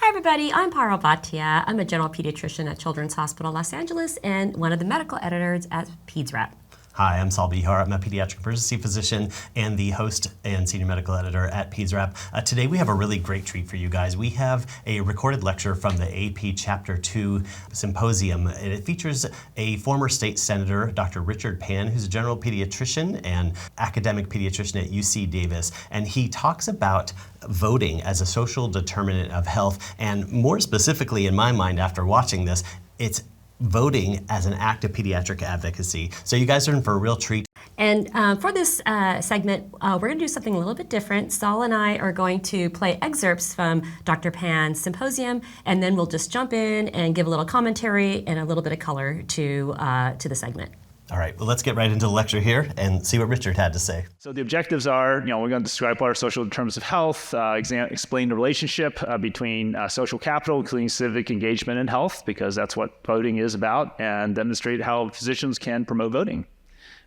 everybody, I'm Parul Bhatia. I'm a general pediatrician at Children's Hospital Los Angeles and one of the medical editors at Peds RAP. Hi, I'm Behar. I'm a pediatric emergency physician and the host and senior medical editor at Peds RAP. Today we have a really great treat for you guys. We have a recorded lecture from the AAP Chapter 2 Symposium. It features a former state senator, Dr. Richard Pan, who's a general pediatrician and academic pediatrician at UC Davis. And he talks about voting as a social determinant of health. And more specifically, in my mind, after watching this, it's voting as an act of pediatric advocacy. So you guys are in for a real treat. And for this segment, we're going to do something a little bit different. Saul and I are going to play excerpts from Dr. Pan's symposium, and then we'll just jump in and give a little commentary and a little bit of color to the segment. All right, well, let's get right into the lecture here and see what Richard had to say. So the objectives are, we're going to describe what are social determinants of health, explain the relationship between social capital, including civic engagement and health, because that's what voting is about, and demonstrate how physicians can promote voting.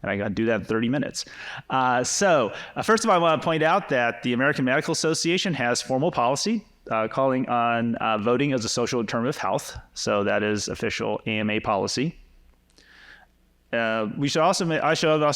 And I got to do that in 30 minutes. First of all, I want to point out that the American Medical Association has formal policy calling on voting as a social determinant of health. So that is official AMA policy. I should also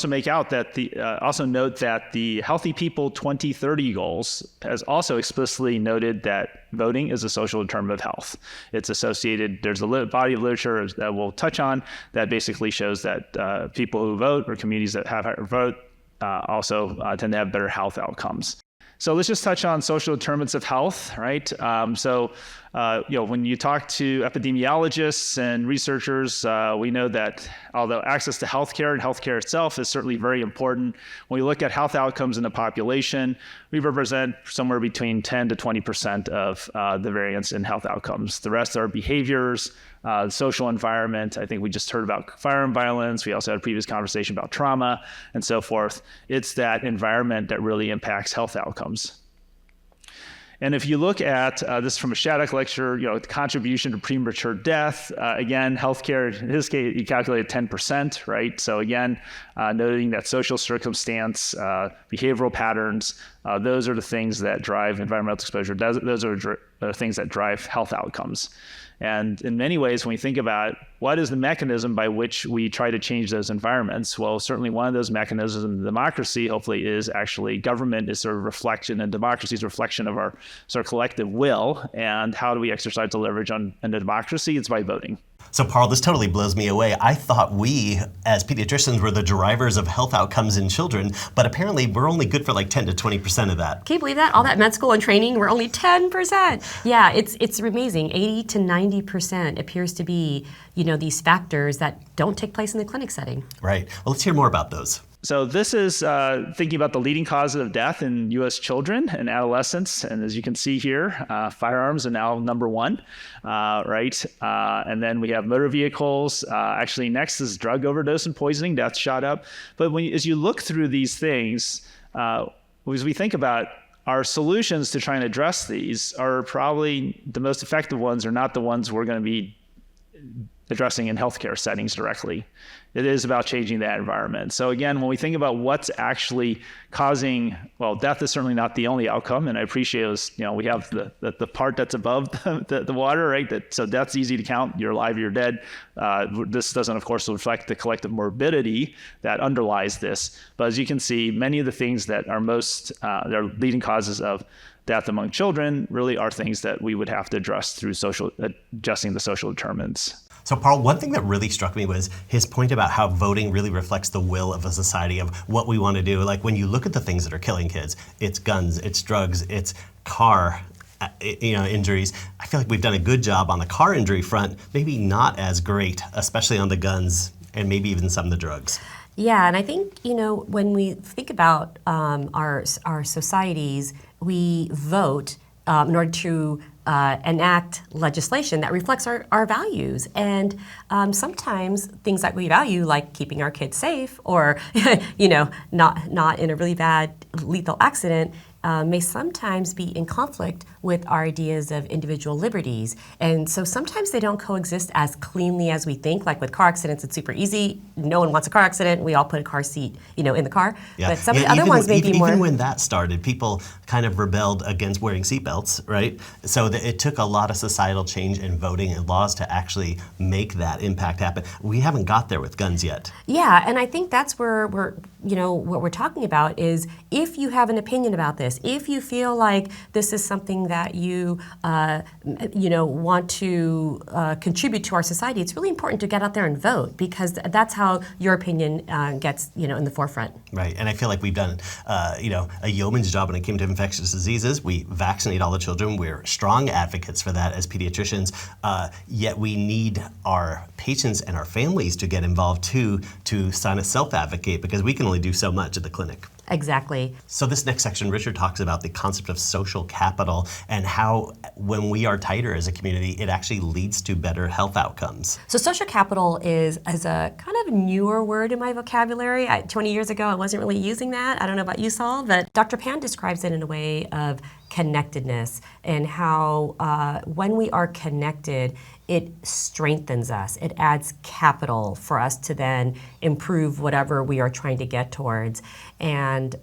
make out that also note that the Healthy People 2030 goals has also explicitly noted that voting is a social determinant of health. It's associated. There's a body of literature that we'll touch on that basically shows that people who vote or communities that have higher vote also tend to have better health outcomes. So let's just touch on social determinants of health, right? When you talk to epidemiologists and researchers, we know that although access to healthcare and healthcare itself is certainly very important, when we look at health outcomes in the population, we represent somewhere between 10 to 20% of the variance in health outcomes. The rest are behaviors, social environment. I think we just heard about firearm violence. We also had a previous conversation about trauma and so forth. It's that environment that really impacts health outcomes. And if you look at this from a Shattuck lecture, the contribution to premature death, again, healthcare, in his case, he calculated 10%, right? So again, noting that social circumstance, behavioral patterns, those are the things that drive environmental exposure. Those are the things that drive health outcomes. And in many ways, when we think about what is the mechanism by which we try to change those environments, well, certainly one of those mechanisms in democracy, hopefully, is actually government is sort of reflection, and democracy is a reflection of our sort of collective will. And how do we exercise the leverage on a democracy? It's by voting. So Parul, this totally blows me away. I thought we, as pediatricians, were the drivers of health outcomes in children, but apparently we're only good for like 10 to 20% of that. Can you believe that? All that med school and training, we're only 10%. Yeah, it's amazing. 80 to 90% appears to be, these factors that don't take place in the clinic setting. Right. Well, let's hear more about those. So this is thinking about the leading causes of death in U.S. children and adolescents. And as you can see here, firearms are now number one, right? And then we have motor vehicles. Actually, next is drug overdose and poisoning. That's shot up. But as you look through these things, as we think about our solutions to try and address these are probably the most effective ones are not the ones we're going to be addressing in healthcare settings directly. It is about changing that environment. So again, when we think about what's actually causing, death is certainly not the only outcome. And I appreciate this, we have the part that's above the water, right? So that's easy to count. You're alive, you're dead. This doesn't, of course, reflect the collective morbidity that underlies this. But as you can see, many of the things that are they're leading causes of death among children really are things that we would have to address through adjusting the social determinants. So Parul, one thing that really struck me was his point about how voting really reflects the will of a society of what we want to do. Like when you look at the things that are killing kids, it's guns, it's drugs, it's car injuries. I feel like we've done a good job on the car injury front, maybe not as great, especially on the guns and maybe even some of the drugs. Yeah, and I think, when we think about our societies, we vote in order to enact legislation that reflects our values. And sometimes things that we value, like keeping our kids safe or, not in a really bad lethal accident, may sometimes be in conflict with our ideas of individual liberties. And so sometimes they don't coexist as cleanly as we think. Like with car accidents, it's super easy. No one wants a car accident. We all put a car seat, in the car. Yeah. But some of the other ones may be more... Even when that started, people kind of rebelled against wearing seatbelts, right? So it took a lot of societal change in voting and laws to actually make that impact happen. We haven't got there with guns yet. Yeah, and I think that's where what we're talking about is if you have an opinion about this, if you feel like this is something that you want to contribute to our society, it's really important to get out there and vote, because that's how your opinion gets in the forefront. Right, and I feel like we've done a yeoman's job when it came to infectious diseases. We vaccinate all the children. We're strong advocates for that as pediatricians. Yet we need our patients and our families to get involved too, to sign a self-advocate, because we can only do so much at the clinic. Exactly. So this next section, Richard talks about the concept of social capital and how when we are tighter as a community, it actually leads to better health outcomes. So social capital is a kind of newer word in my vocabulary. 20 years ago, I wasn't really using that. I don't know about you, Saul, but Dr. Pan describes it in a way of connectedness and how when we are connected, it strengthens us. It adds capital for us to then improve whatever we are trying to get towards. And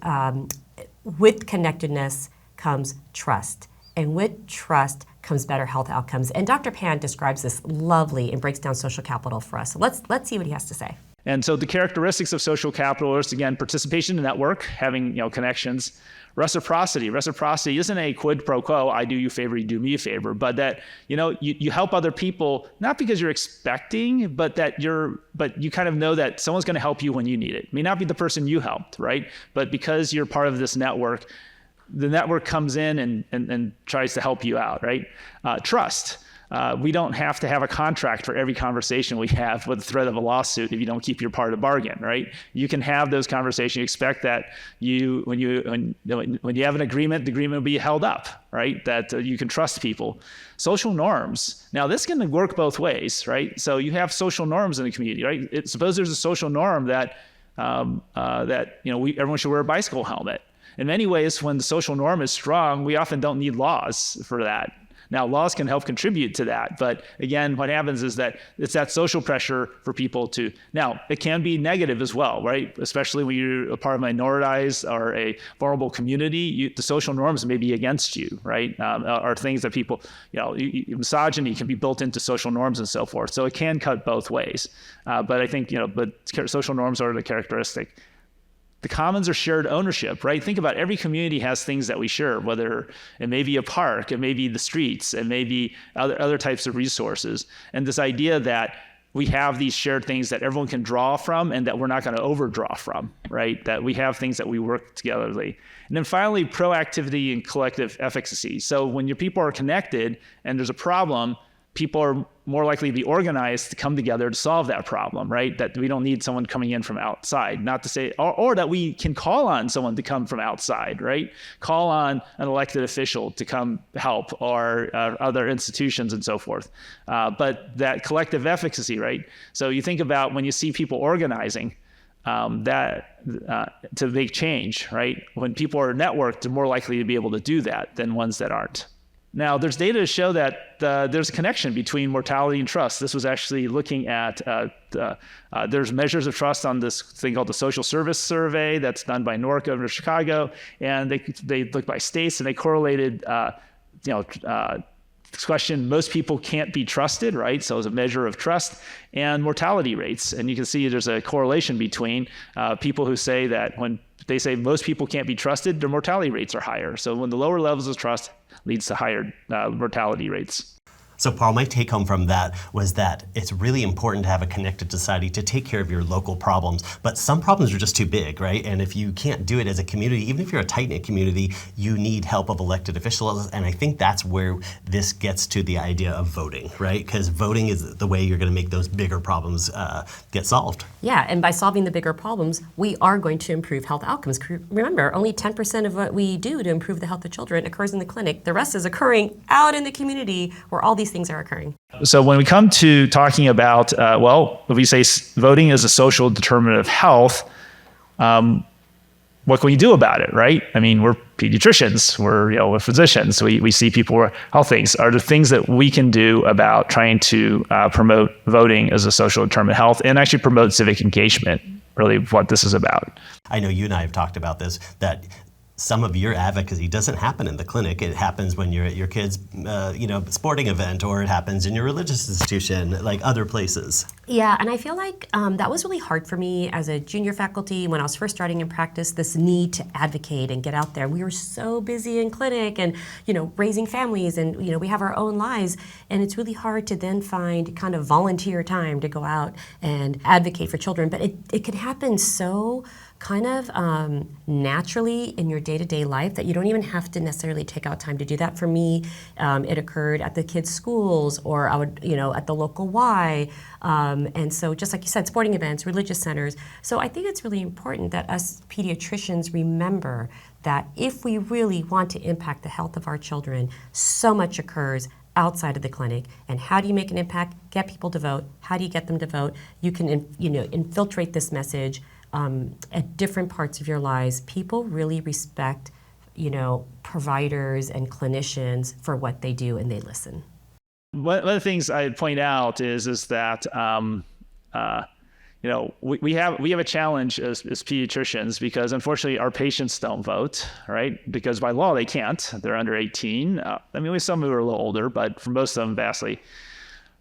with connectedness comes trust. And with trust comes better health outcomes. And Dr. Pan describes this lovely and breaks down social capital for us. So let's see what he has to say. And so the characteristics of social capital is, again, participation in the network, having connections. Reciprocity. Reciprocity isn't a quid pro quo, I do you a favor, you do me a favor, but that you help other people, not because you're expecting, but you kind of know that someone's going to help you when you need it. It may not be the person you helped, right? But because you're part of this network, the network comes in and tries to help you out, right? Trust. We don't have to have a contract for every conversation we have with the threat of a lawsuit if you don't keep your part of the bargain, right? You can have those conversations. You expect that when you have an agreement, the agreement will be held up, right? That you can trust people. Social norms. Now, this can work both ways, right? So you have social norms in the community, right? Suppose there's a social norm that everyone should wear a bicycle helmet. In many ways, when the social norm is strong, we often don't need laws for that. Now, laws can help contribute to that, but again, what happens is that it's that social pressure for people to. Now, it can be negative as well, right? Especially when you're a part of a minoritized or a vulnerable community, the social norms may be against you, right? Are things that people, misogyny can be built into social norms and so forth. So it can cut both ways. But I think, social norms are the characteristic. The commons are shared ownership, right? Think about every community has things that we share, whether it may be a park, it may be the streets, it may be other types of resources. And this idea that we have these shared things that everyone can draw from and that we're not going to overdraw from, right? That we have things that we work togetherly. And then finally, proactivity and collective efficacy. So when your people are connected and there's a problem, people are more likely to be organized to come together to solve that problem, right? That we don't need someone coming in from outside, not to say, or that we can call on someone to come from outside, right? Call on an elected official to come help or other institutions and so forth. But that collective efficacy, right? So you think about when you see people organizing, to make change, right? When people are networked, they're more likely to be able to do that than ones that aren't. Now, there's data to show that there's a connection between mortality and trust. This was actually looking at, there's measures of trust on this thing called the Social Service Survey that's done by NORCA of Chicago, and they looked by states and they correlated, this question, most people can't be trusted, right? So it's a measure of trust and mortality rates. And you can see there's a correlation between people who say that when they say most people can't be trusted, their mortality rates are higher. So when the lower levels of trust leads to higher mortality rates. So Parul, my take home from that was that it's really important to have a connected society to take care of your local problems. But some problems are just too big, right? And if you can't do it as a community, even if you're a tight-knit community, you need help of elected officials. And I think that's where this gets to the idea of voting, right? Because voting is the way you're going to make those bigger problems get solved. Yeah, and by solving the bigger problems, we are going to improve health outcomes. Remember, only 10% of what we do to improve the health of children occurs in the clinic. The rest is occurring out in the community where all these things are occurring. So when we come to talking about, if we say voting is a social determinant of health, what can we do about it, right? I mean, we're pediatricians, we're physicians, we see people with health things. Are there things that we can do about trying to promote voting as a social determinant of health and actually promote civic engagement, really what this is about? I know you and I have talked about this, that some of your advocacy doesn't happen in the clinic. It happens when you're at your kid's sporting event, or it happens in your religious institution, like other places. Yeah, and I feel like that was really hard for me as a junior faculty when I was first starting in practice, this need to advocate and get out there. We were so busy in clinic and, raising families, and, we have our own lives, and it's really hard to then find kind of volunteer time to go out and advocate for children. But it can happen so kind of naturally in your day-to-day life that you don't even have to necessarily take out time to do that. For me, it occurred at the kids' schools, or I would, at the local Y. And so just like you said, sporting events, religious centers. So I think it's really important that us pediatricians remember that if we really want to impact the health of our children, so much occurs outside of the clinic. And how do you make an impact? Get people to vote. How do you get them to vote? You can, infiltrate this message at different parts of your lives. People really respect, providers and clinicians for what they do, and they listen. One of the things I'd point out is that we have a challenge as pediatricians, because unfortunately our patients don't vote, right? Because by law they can't. They're under 18. We have some who are a little older, but for most of them vastly.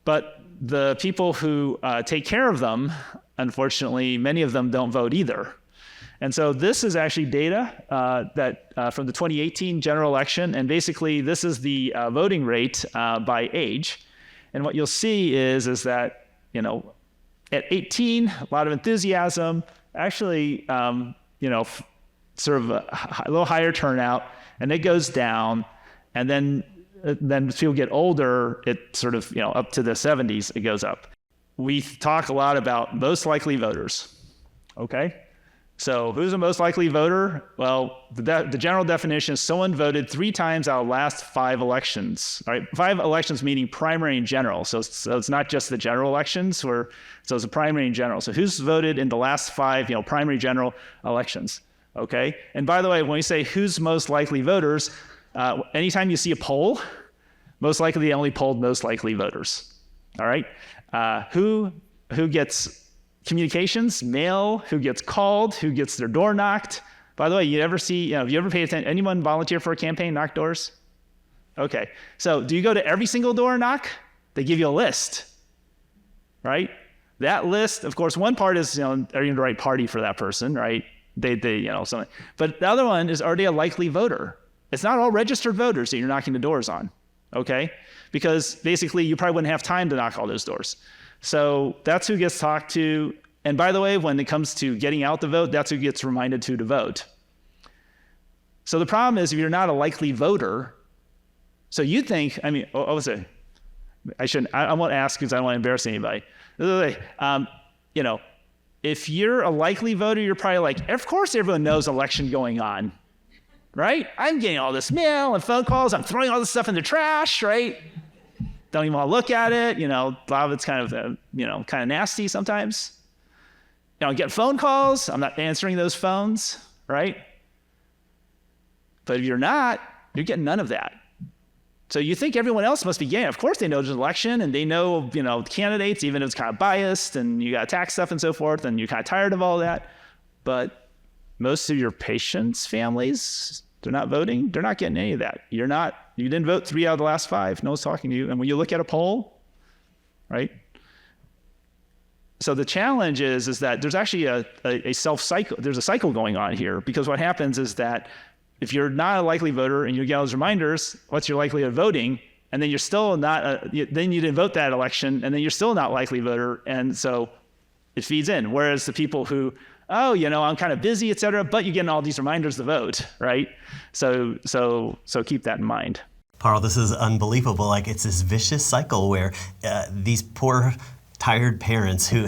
But the people who take care of them, unfortunately, many of them don't vote either. And so this is actually data that from the 2018 general election, and basically this is the voting rate by age. And what you'll see is that, at 18, a lot of enthusiasm, actually, sort of a little higher turnout, and it goes down. And then as people get older, it sort of, up to the 70s, it goes up. We talk a lot about most likely voters, okay? So who's the most likely voter? Well, the general definition is someone voted 3 times out of the last 5 elections. All right, 5 elections meaning primary and general. So it's not just the general elections, so it's a primary and general. So who's voted in the last 5, primary general elections, okay? And by the way, when we say who's most likely voters, anytime you see a poll, most likely they only polled most likely voters, all right? Who gets communications, mail, who gets called, who gets their door knocked. By the way, you ever see, have you ever paid attention, anyone volunteer for a campaign, knock doors? Okay, so do you go to every single door and knock? They give you a list, right? That list, of course, one part is, are you in the right party for that person, right? They something. But the other one is, are they a likely voter? It's not all registered voters that you're knocking the doors on, okay? Because basically you probably wouldn't have time to knock all those doors. So that's who gets talked to. And by the way, when it comes to getting out the vote, that's who gets reminded to vote. So the problem is, if you're not a likely voter, so you think, I won't ask because I don't want to embarrass anybody. If you're a likely voter, you're probably like, of course everyone knows election going on, right? I'm getting all this mail and phone calls. I'm throwing all this stuff in the trash, right? Don't even want to look at it. A lot of it's kind of nasty sometimes. I get phone calls. I'm not answering those phones, right? But if you're not, you're getting none of that. So you think everyone else must be getting it. Of course they know there's an election, and they know, candidates, even if it's kind of biased, and you got tax stuff and so forth, and you're kind of tired of all that. But most of your patients' families, they're not voting. They're not getting any of that. You didn't vote 3 out of the last 5. No one's talking to you. And when you look at a poll, right? So the challenge is that there's actually a self-cycle. There's a cycle going on here, because what happens is that if you're not a likely voter and you get all those reminders, what's your likelihood of voting? And then you're still not, then you didn't vote that election, and then you're still not likely voter. And so it feeds in. Whereas the people who, I'm kind of busy, et cetera, but you're getting all these reminders to vote, right? So keep that in mind. Parul, this is unbelievable. It's this vicious cycle where these poor, tired parents who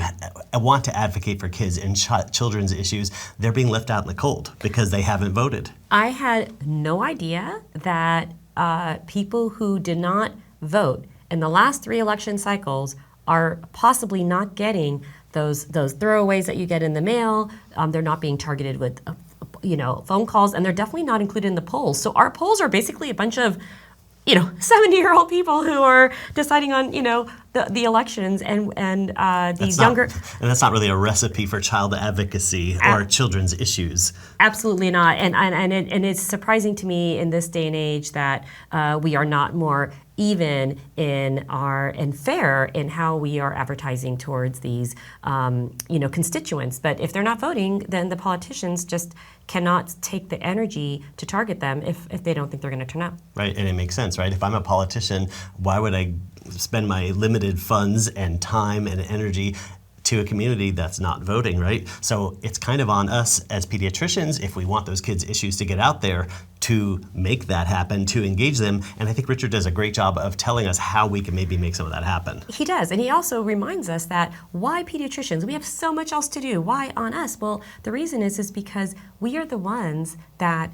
want to advocate for kids and children's issues, they're being left out in the cold because they haven't voted. I had no idea that people who did not vote in the last 3 election cycles are possibly not getting those throwaways that you get in the mail. They're not being targeted with phone calls, and they're definitely not included in the polls. So our polls are basically a bunch of 70-year-old people who are deciding on, the elections and these younger. And that's not really a recipe for child advocacy or children's issues. Absolutely not. And it's surprising to me in this day and age that we are not more even and fair in how we are advertising towards these, constituents. But if they're not voting, then the politicians just cannot take the energy to target them if they don't think they're going to turn out. Right, and it makes sense, right? If I'm a politician, why would I spend my limited funds and time and energy to a community that's not voting, right? So it's kind of on us as pediatricians, if we want those kids' issues to get out there, to make that happen, to engage them. And I think Richard does a great job of telling us how we can maybe make some of that happen. He does, and he also reminds us that why pediatricians? We have so much else to do. Why on us? Well, the reason is because we are the ones that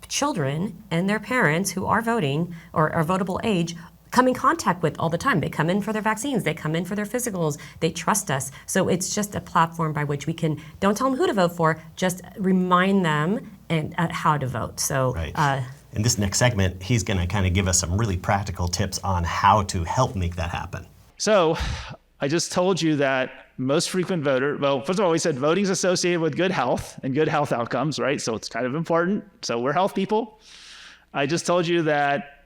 children and their parents who are voting or are votable age come in contact with all the time. They come in for their vaccines, they come in for their physicals, they trust us. So it's just a platform by which we can, don't tell them who to vote for, just remind them and how to vote. So right. In this next segment, he's gonna kind of give us some really practical tips on how to help make that happen. So I just told you that most frequent voter, well, first of all, we said voting is associated with good health and good health outcomes, right? So it's kind of important. So we're health people. I just told you that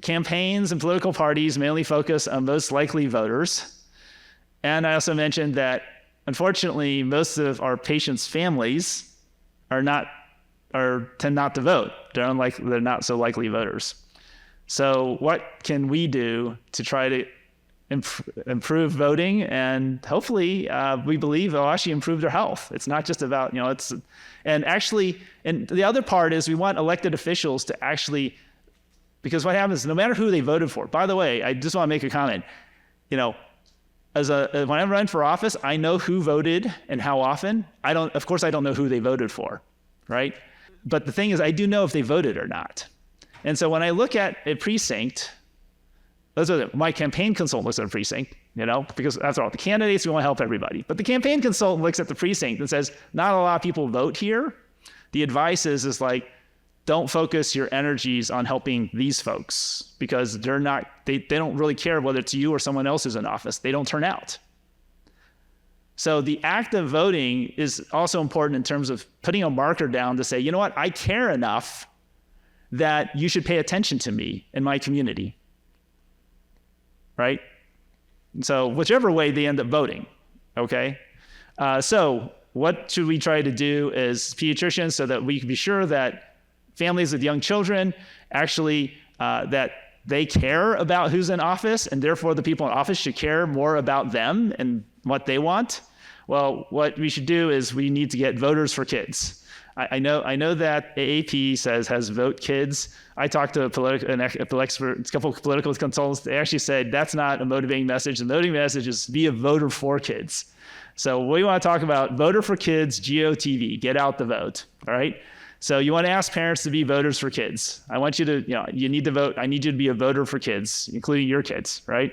campaigns and political parties mainly focus on most likely voters. And I also mentioned that, unfortunately, most of our patients' families tend not to vote. They're not so likely voters. So what can we do to try to improve voting? And hopefully, we believe it'll actually improve their health. It's not just about, and the other part is we want elected officials to actually, because what happens, no matter who they voted for, by the way, I just want to make a comment, when I run for office, I know who voted and how often. Of course, I don't know who they voted for, right? But the thing is, I do know if they voted or not. And so when I look at a precinct, my campaign consultant looks at a precinct, because after all, the candidates, we want to help everybody. But the campaign consultant looks at the precinct and says, not a lot of people vote here. The advice is like, don't focus your energies on helping these folks because they don't really care whether it's you or someone else is in office. They don't turn out. So the act of voting is also important in terms of putting a marker down to say, you know what, I care enough that you should pay attention to me in my community, right? So whichever way they end up voting, okay? So what should we try to do as pediatricians so that we can be sure that families with young children actually that they care about who's in office, and therefore the people in office should care more about them and what they want? Well, what we should do is we need to get voters for kids. I know that AAP has vote kids. I talked to a couple of political consultants. They actually said that's not a motivating message. The motivating message is be a voter for kids. So we want to talk about voter for kids, GOTV, get out the vote, all right? So you want to ask parents to be voters for kids. I want you to, you need to vote. I need you to be a voter for kids, including your kids, right?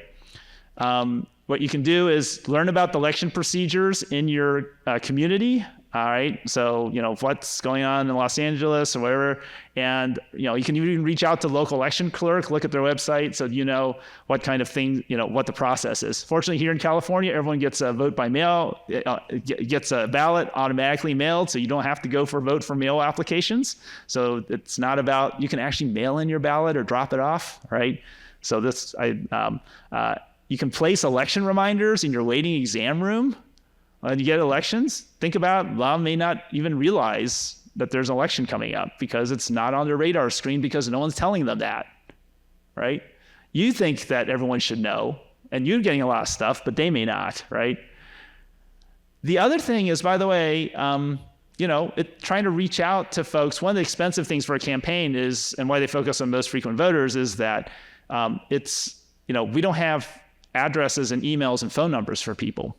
What you can do is learn about the election procedures in your community. All right. So, what's going on in Los Angeles or wherever. And, you can even reach out to the local election clerk, look at their website so you know what kind of thing, what the process is. Fortunately, here in California, everyone gets a vote by mail, gets a ballot automatically mailed. So you don't have to go for vote for mail applications. So it's not about, you can actually mail in your ballot or drop it off. Right. So you can place election reminders in your waiting exam room. When you get elections, think about, mom may not even realize that there's an election coming up because it's not on their radar screen because no one's telling them that, right? You think that everyone should know, and you're getting a lot of stuff, but they may not, right? The other thing is, by the way, trying to reach out to folks. One of the expensive things for a campaign is, and why they focus on most frequent voters, is that we don't have addresses and emails and phone numbers for people.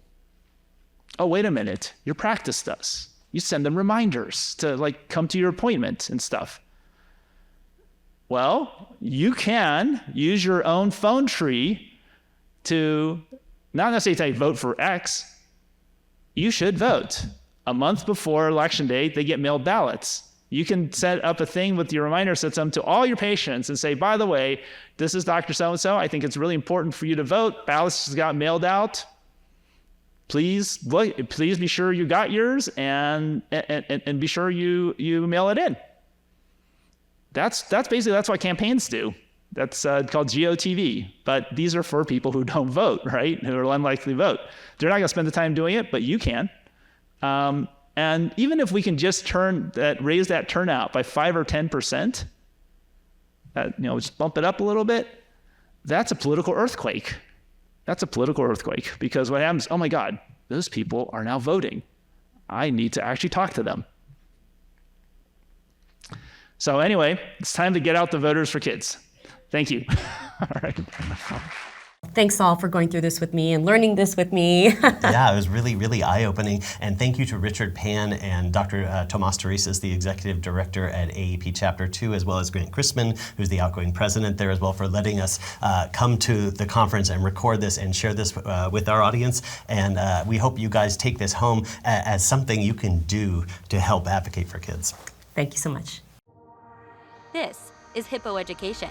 Oh, wait a minute, your practice does. You send them reminders to come to your appointment and stuff. Well, you can use your own phone tree to not necessarily tell you vote for X. You should vote. A month before election day, they get mailed ballots. You can set up a thing with your reminder system to all your patients and say, by the way, this is Dr. So-and-so. I think it's really important for you to vote. Ballots just got mailed out. Please be sure you got yours and be sure you mail it in. That's what campaigns do. That's called GOTV. But these are for people who don't vote, right? Who are unlikely to vote. They're not going to spend the time doing it, but you can. And even if we can just raise that turnout by 5 or 10%, just bump it up a little bit, that's a political earthquake. That's a political earthquake, because what happens, oh my God, those people are now voting. I need to actually talk to them. So anyway, it's time to get out the voters for kids. Thank you. All right. Thanks all for going through this with me and learning this with me. Yeah, it was really, really eye-opening. And thank you to Richard Pan and Dr. Tomas Teresis, the Executive Director at AAP Chapter 2, as well as Grant Chrisman, who's the outgoing president there as well, for letting us come to the conference and record this and share this with our audience. And we hope you guys take this home as something you can do to help advocate for kids. Thank you so much. This is Hippo Education.